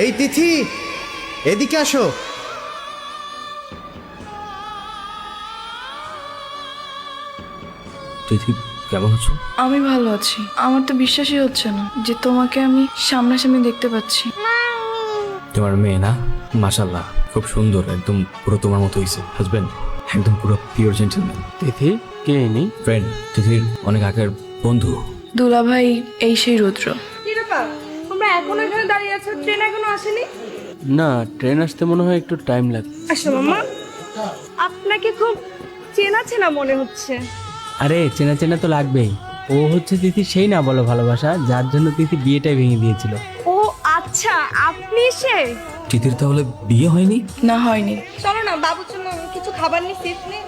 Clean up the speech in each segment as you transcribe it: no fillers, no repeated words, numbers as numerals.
এই তিথি, এদিকে আসো। তিথি, কেমন আছো? আমি ভালো আছি। আমার তো বিশ্বাসই হচ্ছে না যে তোমাকে আমি সামনাসামনি দেখতে পাচ্ছি। তোমার মেয়ে না? মাশাআল্লাহ, খুব সুন্দর, একদম পুরো তোমার মতো হয়েছে। হাজবেন্ড একদম পুরো পিওর জেন্টলম্যান। তিথি কে ইনি? ফ্রেন্ড, তিথির অনেক আগের বন্ধু। দুলাভাই এই সেই রুদ্র। কি ব্যাপার, তোমরা এখনো এখানে দাঁড়িয়ে আছো? ট্রেন এখনো আসেনি? না, ট্রেন আসতে মনে হয় একটু টাইম লাগবে। আসো মামা, আপনাকে খুব চেনা চেনা মনে হচ্ছে। আরে চেনা চেনা তো লাগবেই। ও হচ্ছে তিথি সেই না বলো ভালোবাসা, যার জন্য তিথি বিয়েটাই ভেঙে দিয়েছিল। ও আচ্ছা, আপনি সে। তিথির তাহলে বিয়ে হয়নি? না, হয়নি। চলো না, বাবুর জন্য কিছু খাবার নিয়ে সিট নেই।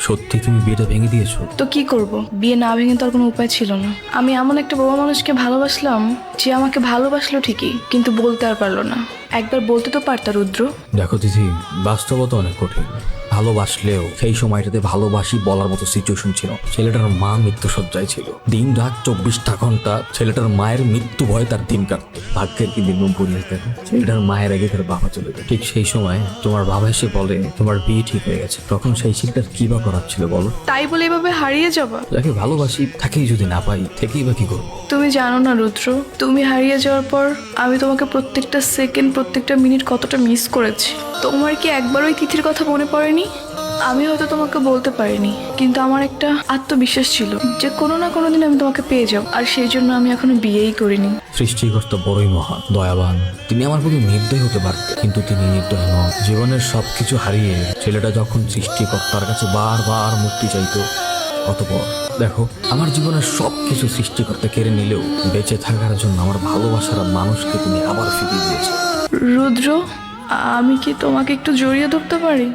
সত্যি তুমি বিয়েটা ভেঙে দিয়েছো? তো কি করব, বিয়ে না ভেঙে তো আর কোনো উপায় ছিল না। আমি এমন একটা বাবা মানুষকে ভালোবাসলাম যে আমাকে ভালোবাসলো ঠিকই, কিন্তু বলতে আর পারলো না। একবার বলতে তো পারতা রুদ্র। দেখো তিথি, বাস্তবতা অনেক কঠিন। ভালোবাসলেও সেই সময়টাতে ভালোবাসি বলার মতো সিচুয়েশন ছিল। ছেলেটার মা মৃত্যুসজ্জায় ছিল। দিন রাত 24টা ঘন্টা ছেলেটার মায়ের মৃত্যু ভয়ে তার দিন কাটত। ভাগ্যের কি দিন পরিয়ে দেখো, ছেলেটার মায়ের আগে তার বাবা চলে যায়। ঠিক সেই সময় তোমার বাবা এসে বলে তোমার বিয়ে ঠিক হয়ে গেছে। তখন সেই ছেলেটার কি বা করার ছিল বলো? তাই বলে এভাবে হারিয়ে যাবা? যাকে ভালোবাসি তাকেই যদি না পাই, থেকেই বা কি করবো? তুমি জানো না রুদ্র, তুমি হারিয়ে যাওয়ার পর আমি তোমাকে প্রত্যেকটা সেকেন্ড, প্রত্যেকটা মিনিট কতটা মিস করেছি। তোমার কি একবার ওই তিথির কথা মনে পড়েনি? আমি হয়তো তোমাকে বলতে পারিনি, কিন্তু আমার একটা আত্মবিশ্বাস ছিল যে কোনো না কোনো দিন আমি তোমাকে পেয়ে যাব। আর সেই জন্য আমি এখনো বিয়েই করিনি। সৃষ্টিকর্তা বড়ই মহান, দয়াবান। তিনি আমার প্রতি নির্দয় হতে পারতেন, কিন্তু তিনি নির্দয় নন। জীবনের সবকিছু হারিয়ে ছেলেটা যখন সৃষ্টিকর্তার কাছে বারবার মুক্তি চাইতো, অতঃপর দেখো আমার জীবনের সবকিছু সৃষ্টিকর্তা কেড়ে নিলেও বেঁচে থাকার জন্য আমার ভালোবাসার মানুষকে তুমি আবার ফিরিয়ে দিয়েছো। রুদ্র, আমি কি তোমাকে একটু জড়িয়ে ধরতে পারি?